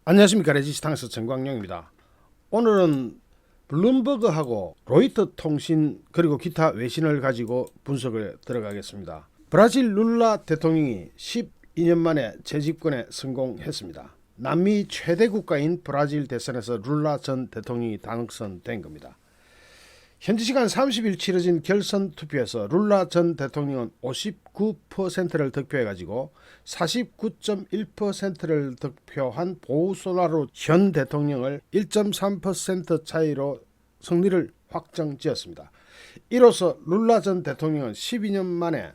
안녕하십니까. 레지스탕스 정광용입니다. 오늘은 블룸버그하고 로이터 통신 그리고 기타 외신을 가지고 분석을 들어가겠습니다. 브라질 룰라 대통령이 12년 만에 재집권에 성공했습니다. 남미 최대 국가인 브라질 대선에서 룰라 전 대통령이 당선된 겁니다. 현지 시간 30일 치러진 결선 투표에서 룰라 전 대통령은 59%를 득표해가지고 49.1%를 득표한 보우소나로 현 대통령을 1.3% 차이로 승리를 확정지었습니다. 이로써 룰라 전 대통령은 12년 만에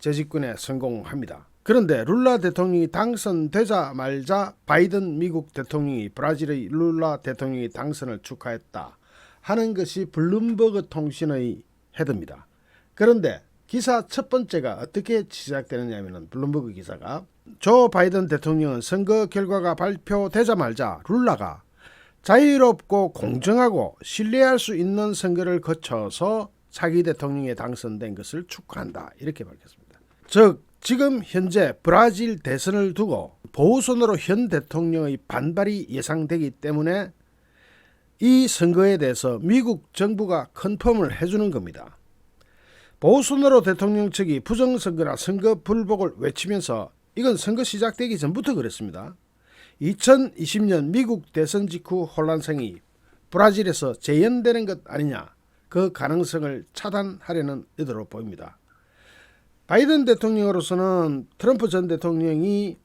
재집권에 성공합니다. 그런데 룰라 대통령이 당선되자마자 바이든 미국 대통령이 브라질의 룰라 대통령이 당선을 축하했다 하는 것이 블룸버그 통신의 헤드입니다. 그런데 기사 첫 번째가 어떻게 시작되느냐면 블룸버그 기사가 조 바이든 대통령은 선거 결과가 발표되자마자 룰라가 자유롭고 공정하고 신뢰할 수 있는 선거를 거쳐서 차기 대통령에 당선된 것을 축하한다 이렇게 밝혔습니다. 즉 지금 현재 브라질 대선을 두고 보우손으로 현 대통령의 반발이 예상되기 때문에 이 선거에 대해서 미국 정부가 컨펌을 해주는 겁니다. 보우소나로 대통령 측이 부정선거나 선거 불복을 외치면서 이건 선거 시작되기 전부터 그랬습니다. 2020년 미국 대선 직후 혼란성이 브라질에서 재현되는 것 아니냐, 그 가능성을 차단하려는 의도로 보입니다. 바이든 대통령으로서는 트럼프 전 대통령이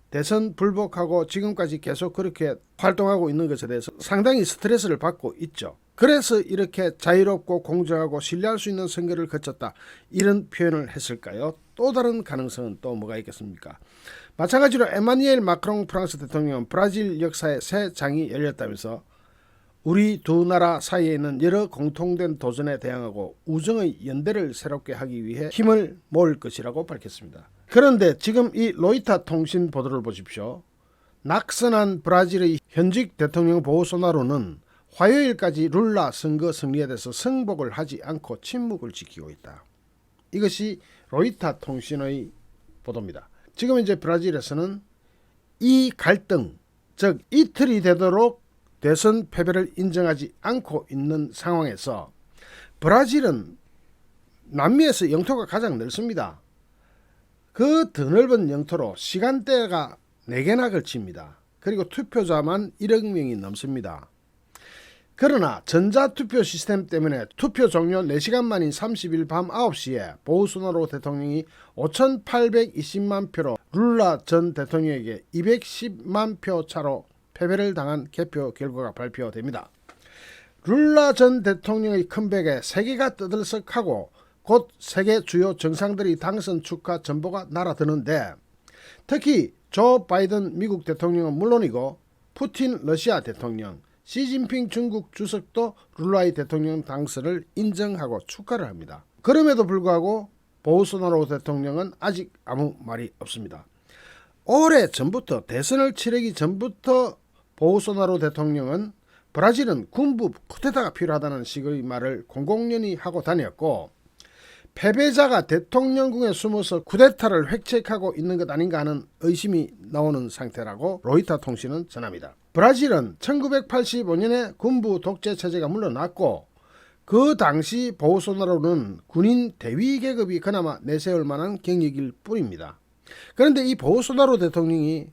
대선 불복하고 지금까지 계속 그렇게 활동하고 있는 것에 대해서 상당히 스트레스를 받고 있죠. 그래서 이렇게 자유롭고 공정하고 신뢰할 수 있는 선거를 거쳤다 이런 표현을 했을까요? 또 다른 가능성은 또 뭐가 있겠습니까? 마찬가지로 에마뉘엘 마크롱 프랑스 대통령은 브라질 역사의 새 장이 열렸다면서 우리 두 나라 사이에 있는 여러 공통된 도전에 대항하고 우정의 연대를 새롭게 하기 위해 힘을 모을 것이라고 밝혔습니다. 그런데 지금 이 로이터 통신 보도를 보십시오. 낙선한 브라질의 현직 대통령 보우소나로는 화요일까지 룰라 선거 승리에 대해서 승복을 하지 않고 침묵을 지키고 있다. 이것이 로이터 통신의 보도입니다. 지금 이제 브라질에서는 이 갈등, 즉 이틀이 되도록 대선 패배를 인정하지 않고 있는 상황에서 브라질은 남미에서 영토가 가장 넓습니다. 그 드넓은 영토로 시간대가 4개나 걸칩니다. 그리고 투표자만 1억 명이 넘습니다. 그러나 전자투표 시스템 때문에 투표 종료 4시간 만인 30일 밤 9시에 보우소나로 대통령이 5,820만 표로 룰라 전 대통령에게 210만 표 차로 패배를 당한 개표 결과가 발표됩니다. 룰라 전 대통령의 컴백에 세계가 떠들썩하고 곧 세계 주요 정상들이 당선 축하 전보가 날아드는데 특히 조 바이든 미국 대통령은 물론이고 푸틴 러시아 대통령, 시진핑 중국 주석도 룰라의 대통령 당선을 인정하고 축하를 합니다. 그럼에도 불구하고 보우소나로 대통령은 아직 아무 말이 없습니다. 오래 전부터 대선을 치르기 전부터 보우소나로 대통령은 브라질은 군부 쿠데타가 필요하다는 식의 말을 공공연히 하고 다녔고 패배자가 대통령궁에 숨어서 쿠데타를 획책하고 있는 것 아닌가 하는 의심이 나오는 상태라고 로이터 통신은 전합니다. 브라질은 1985년에 군부 독재 체제가 물러났고 그 당시 보우소나로는 군인 대위 계급이 그나마 내세울 만한 경력일 뿐입니다. 그런데 이 보우소나로 대통령이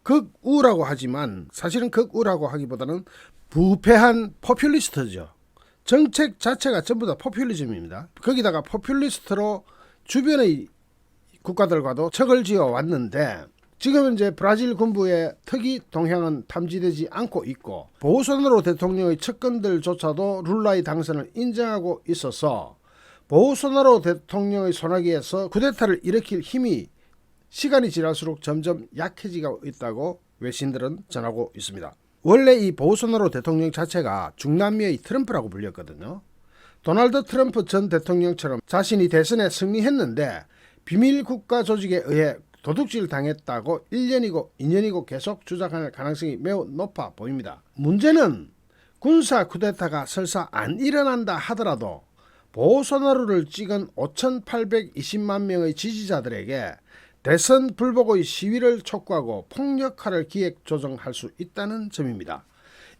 극우라고 하지만 사실은 극우라고 하기보다는 부패한 포퓰리스트죠. 정책 자체가 전부 다 포퓰리즘입니다. 거기다가 포퓰리스트로 주변의 국가들과도 척을 지어 왔는데 지금 이제 브라질 군부의 특이 동향은 탐지되지 않고 있고 보우소나로 대통령의 측근들조차도 룰라의 당선을 인정하고 있어서 보우소나로 대통령의 손아귀에서 쿠데타를 일으킬 힘이 시간이 지날수록 점점 약해지고 있다고 외신들은 전하고 있습니다. 원래 이 보우소나로 대통령 자체가 중남미의 트럼프라고 불렸거든요. 도널드 트럼프 전 대통령처럼 자신이 대선에 승리했는데 비밀 국가 조직에 의해 도둑질 당했다고 1년이고 2년이고 계속 주장할 가능성이 매우 높아 보입니다. 문제는 군사 쿠데타가 설사 안 일어난다 하더라도 보우소나로를 찍은 5,820만 명의 지지자들에게 대선 불복의 시위를 촉구하고 폭력화를 기획 조정할 수 있다는 점입니다.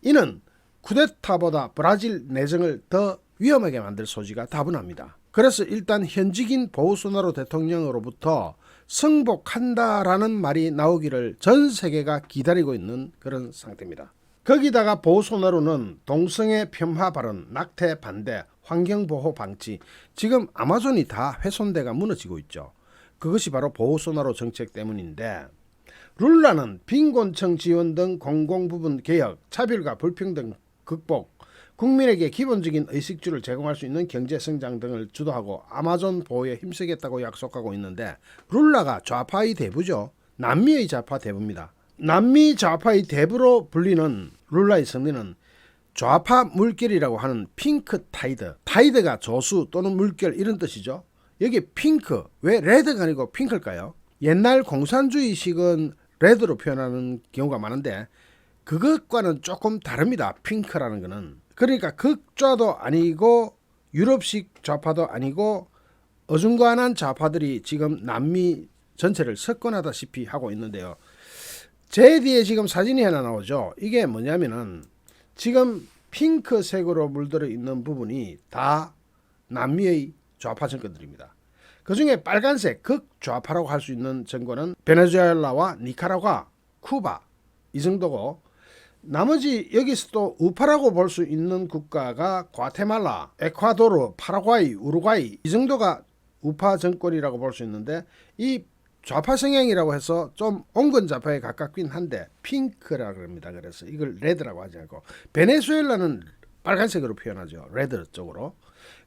이는 쿠데타보다 브라질 내정을 더 위험하게 만들 소지가 다분합니다. 그래서 일단 현직인 보우소나로 대통령으로부터 승복한다라는 말이 나오기를 전 세계가 기다리고 있는 그런 상태입니다. 거기다가 보우소나로는 동성애 폄하 발언, 낙태 반대, 환경보호 방치, 지금 아마존이 다 훼손돼가 무너지고 있죠. 그것이 바로 보우소나로 정책 때문인데, 룰라는 빈곤층 지원 등 공공부문 개혁, 차별과 불평등 극복, 국민에게 기본적인 의식주를 제공할 수 있는 경제성장 등을 주도하고 아마존 보호에 힘쓰겠다고 약속하고 있는데, 룰라가 좌파의 대부죠. 남미의 좌파 대부입니다. 남미 좌파의 대부로 불리는 룰라의 승리는 좌파 물결이라고 하는 핑크 타이드, 타이드가 조수 또는 물결 이런 뜻이죠. 여기 핑크, 왜 레드가 아니고 핑크일까요? 옛날 공산주의식은 레드로 표현하는 경우가 많은데 그것과는 조금 다릅니다. 핑크라는 거는. 그러니까 극좌도 아니고 유럽식 좌파도 아니고 어중간한 좌파들이 지금 남미 전체를 석권하다시피 하고 있는데요. 제 뒤에 지금 사진이 하나 나오죠. 이게 뭐냐면은 지금 핑크색으로 물들어 있는 부분이 다 남미의 좌파 정권들입니다. 그 중에 빨간색 극좌파라고 할 수 있는 정권은 베네수엘라와 니카라과, 쿠바 이 정도고, 나머지 여기서 또 우파라고 볼 수 있는 국가가 과테말라, 에콰도르, 파라과이, 우루과이 이 정도가 우파 정권이라고 볼 수 있는데, 이 좌파 성향이라고 해서 좀 온건 좌파에 가깝긴 한데 핑크라고 합니다. 그래서 이걸 레드라고 하지 않고, 베네수엘라는 빨간색으로 표현하죠. 레드 쪽으로.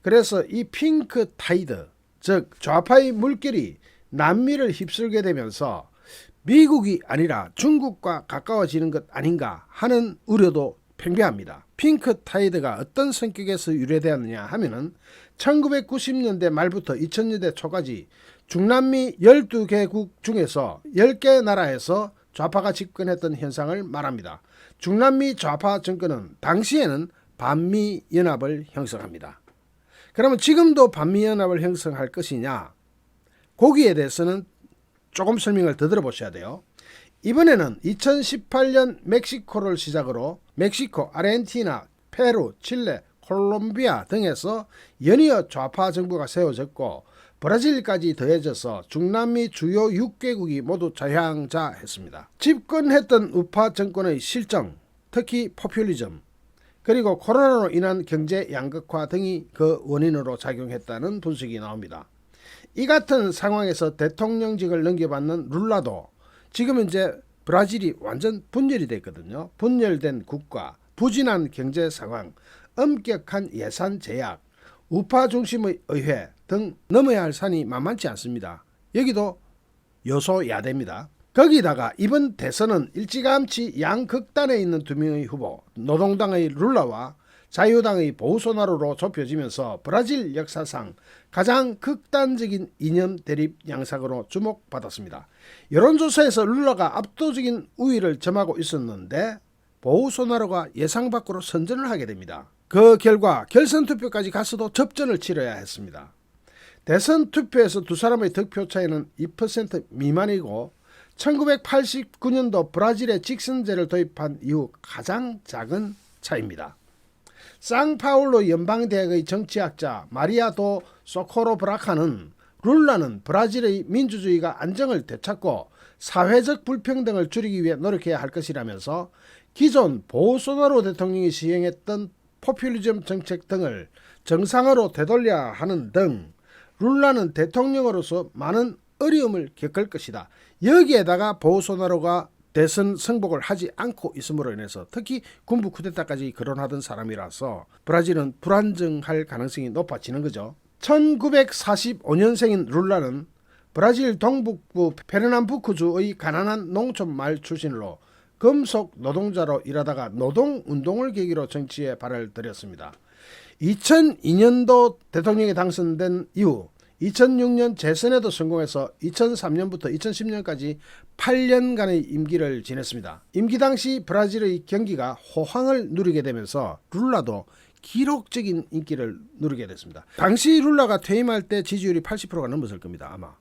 그래서 이 핑크 타이드, 즉 좌파의 물결이 남미를 휩쓸게 되면서 미국이 아니라 중국과 가까워지는 것 아닌가 하는 우려도 팽배합니다. 핑크 타이드가 어떤 성격에서 유래되었느냐 하면은 1990년대 말부터 2000년대 초까지 중남미 12개국 중에서 10개 나라에서 좌파가 집권했던 현상을 말합니다. 중남미 좌파 정권은 당시에는 반미 연합을 형성합니다. 그러면 지금도 반미 연합을 형성할 것이냐? 거기에 대해서는 조금 설명을 더 들어보셔야 돼요. 이번에는 2018년 멕시코를 시작으로 멕시코, 아르헨티나, 페루, 칠레, 콜롬비아 등에서 연이어 좌파 정부가 세워졌고 브라질까지 더해져서 중남미 주요 6개국이 모두 좌향좌했습니다. 집권했던 우파 정권의 실정, 특히 포퓰리즘, 그리고 코로나로 인한 경제 양극화 등이 그 원인으로 작용했다는 분석이 나옵니다. 이 같은 상황에서 대통령직을 넘겨받는 룰라도 지금 이제 브라질이 완전 분열이 됐거든요. 분열된 국가, 부진한 경제 상황, 엄격한 예산 제약, 우파 중심의 의회 등 넘어야 할 산이 만만치 않습니다. 여기도 여소야대입니다. 거기다가 이번 대선은 일찌감치 양극단에 있는 두 명의 후보, 노동당의 룰라와 자유당의 보우소나로로 좁혀지면서 브라질 역사상 가장 극단적인 이념 대립 양상으로 주목받았습니다. 여론조사에서 룰라가 압도적인 우위를 점하고 있었는데 보우소나로가 예상 밖으로 선전을 하게 됩니다. 그 결과 결선 투표까지 갔어도 접전을 치러야 했습니다. 대선 투표에서 두 사람의 득표 차이는 2% 미만이고 1989년도 브라질에 직선제를 도입한 이후 가장 작은 차이입니다. 상파울루 연방대학의 정치학자 마리아 도 소코로 브라카는 룰라는 브라질의 민주주의가 안정을 되찾고 사회적 불평등을 줄이기 위해 노력해야 할 것이라면서 기존 보우소나로 대통령이 시행했던 포퓰리즘 정책 등을 정상으로 되돌려야 하는 등 룰라는 대통령으로서 많은 어려움을 겪을 것이다. 여기에다가 보우소나로가 대선 승복을 하지 않고 있음으로 인해서 특히 군부 쿠데타까지 거론하던 사람이라서 브라질은 불안정할 가능성이 높아지는 거죠. 1945년생인 룰라는 브라질 동북부 페르남부쿠주의 가난한 농촌 마을 출신으로 금속 노동자로 일하다가 노동운동을 계기로 정치에 발을 들였습니다. 2002년도 대통령에 당선된 이후 2006년 재선에도 성공해서 2003년부터 2010년까지 8년간의 임기를 지냈습니다. 임기 당시 브라질의 경기가 호황을 누리게 되면서 룰라도 기록적인 인기를 누리게 됐습니다. 당시 룰라가 퇴임할 때 지지율이 80%가 넘었을 겁니다. 아마.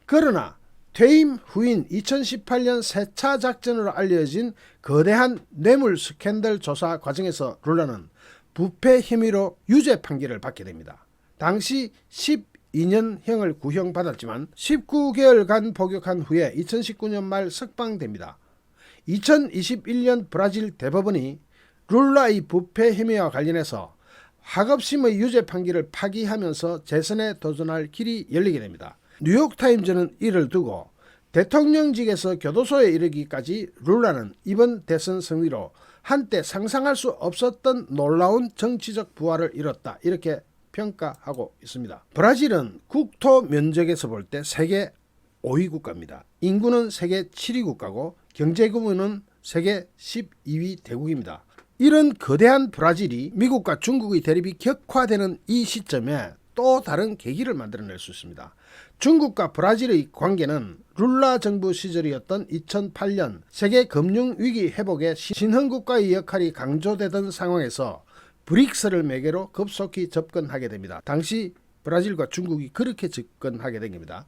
그러나 퇴임 후인 2018년 세차 작전으로 알려진 거대한 뇌물 스캔들 조사 과정에서 룰라는 부패 혐의로 유죄 판결을 받게 됩니다. 당시 12년형을 구형받았지만 19개월간 복역한 후에 2019년 말 석방됩니다. 2021년 브라질 대법원이 룰라의 부패 혐의와 관련해서 하급심의 유죄 판결을 파기하면서 재선에 도전할 길이 열리게 됩니다. 뉴욕타임즈는 이를 두고 대통령직에서 교도소에 이르기까지 룰라는 이번 대선 승리로 한때 상상할 수 없었던 놀라운 정치적 부활을 이뤘다, 이렇게 평가하고 있습니다. 브라질은 국토 면적에서 볼 때 세계 5위 국가입니다. 인구는 세계 7위 국가고 경제 규모는 세계 12위 대국입니다. 이런 거대한 브라질이 미국과 중국의 대립이 격화되는 이 시점에 또 다른 계기를 만들어낼 수 있습니다. 중국과 브라질의 관계는 룰라 정부 시절이었던 2008년 세계 금융위기 회복에 신흥국가의 역할이 강조되던 상황에서 브릭스를 매개로 급속히 접근하게 됩니다. 당시 브라질과 중국이 그렇게 접근하게 된 겁니다.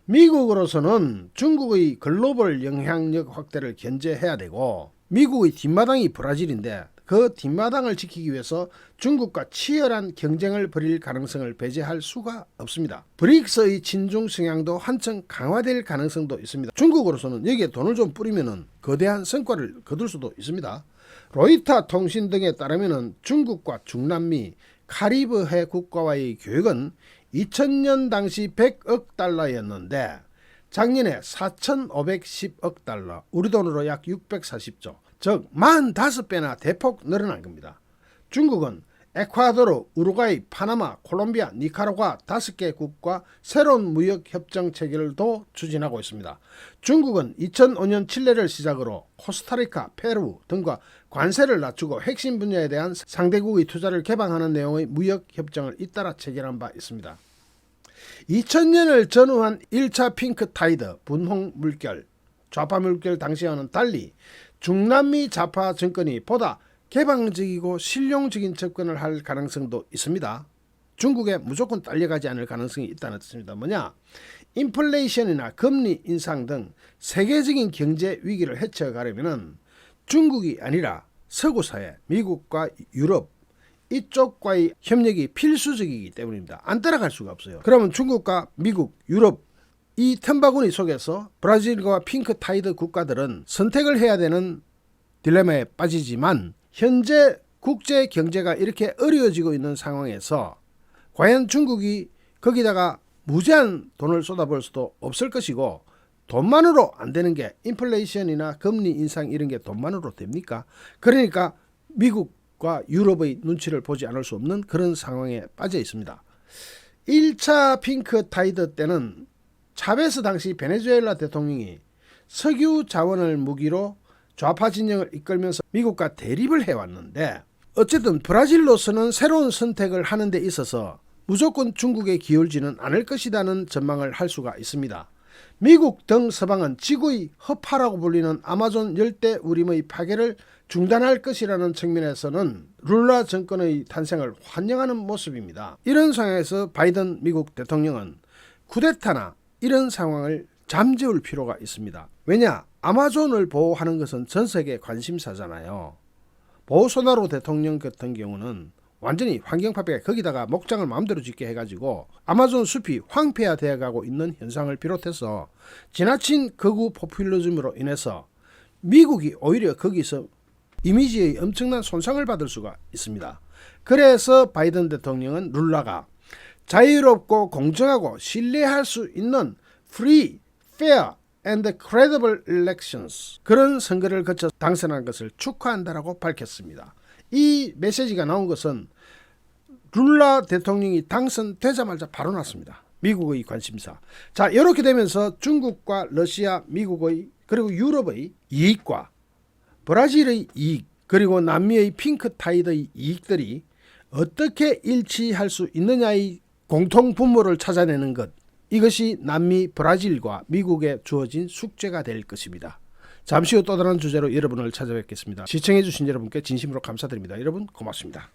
미국으로서는 중국의 글로벌 영향력 확대를 견제해야 되고 미국의 뒷마당이 브라질인데 그 뒷마당을 지키기 위해서 중국과 치열한 경쟁을 벌일 가능성을 배제할 수가 없습니다. 브릭스의 친중 성향도 한층 강화될 가능성도 있습니다. 중국으로서는 여기에 돈을 좀 뿌리면 거대한 성과를 거둘 수도 있습니다. 로이터 통신 등에 따르면 중국과 중남미 카리브해 국가와의 교역은 2000년 당시 100억 달러였는데 작년에 4,510억 달러, 우리 돈으로 약 640조, 즉 45배나 대폭 늘어난 겁니다. 중국은 에콰도르, 우루과이, 파나마, 콜롬비아, 니카라과 5개 국과 새로운 무역협정 체결도 추진하고 있습니다. 중국은 2005년 칠레를 시작으로 코스타리카, 페루 등과 관세를 낮추고 핵심 분야에 대한 상대국의 투자를 개방하는 내용의 무역협정을 잇따라 체결한 바 있습니다. 2000년을 전후한 1차 핑크 타이드 분홍 물결, 좌파 물결 당시와는 달리 중남미 좌파 정권이 보다 개방적이고 실용적인 접근을 할 가능성도 있습니다. 중국에 무조건 딸려가지 않을 가능성이 있다는 뜻입니다. 뭐냐? 인플레이션이나 금리 인상 등 세계적인 경제 위기를 헤쳐가려면 중국이 아니라 서구 사회, 미국과 유럽 이쪽과의 협력이 필수적이기 때문입니다. 안 따라갈 수가 없어요. 그러면 중국과 미국, 유럽 이 틈바구니 속에서 브라질과 핑크 타이드 국가들은 선택을 해야 되는 딜레마에 빠지지만 현재 국제 경제가 이렇게 어려워지고 있는 상황에서 과연 중국이 거기다가 무제한 돈을 쏟아볼 수도 없을 것이고 돈만으로 안 되는 게 인플레이션이나 금리 인상 이런 게 돈만으로 됩니까? 그러니까 미국과 유럽의 눈치를 보지 않을 수 없는 그런 상황에 빠져 있습니다. 1차 핑크 타이드 때는 차베스 당시 베네수엘라 대통령이 석유 자원을 무기로 좌파 진영을 이끌면서 미국과 대립을 해왔는데 어쨌든 브라질로서는 새로운 선택을 하는 데 있어서 무조건 중국에 기울지는 않을 것이라는 전망을 할 수가 있습니다. 미국 등 서방은 지구의 허파라고 불리는 아마존 열대 우림의 파괴를 중단할 것이라는 측면에서는 룰라 정권의 탄생을 환영하는 모습입니다. 이런 상황에서 바이든 미국 대통령은 쿠데타나 이런 상황을 잠재울 필요가 있습니다. 왜냐? 아마존을 보호하는 것은 전 세계 관심사잖아요. 보소나로 대통령 같은 경우는 완전히 환경파괴, 거기다가 목장을 마음대로 짓게 해가지고 아마존 숲이 황폐화되어 가고 있는 현상을 비롯해서 지나친 극우 포퓰리즘으로 인해서 미국이 오히려 거기서 이미지에 엄청난 손상을 받을 수가 있습니다. 그래서 바이든 대통령은 룰라가 자유롭고 공정하고 신뢰할 수 있는 free, fair and credible elections 그런 선거를 거쳐 당선한 것을 축하한다라고 밝혔습니다. 이 메시지가 나온 것은 룰라 대통령이 당선되자마자 바로 났습니다. 미국의 관심사. 자, 이렇게 되면서 중국과 러시아, 미국의 그리고 유럽의 이익과 브라질의 이익 그리고 남미의 핑크 타이드의 이익들이 어떻게 일치할 수 있느냐의 공통 분모를 찾아내는 것, 이것이 남미 브라질과 미국에 주어진 숙제가 될 것입니다. 잠시 후 또 다른 주제로 여러분을 찾아뵙겠습니다. 시청해 주신 여러분께 진심으로 감사드립니다. 여러분 고맙습니다.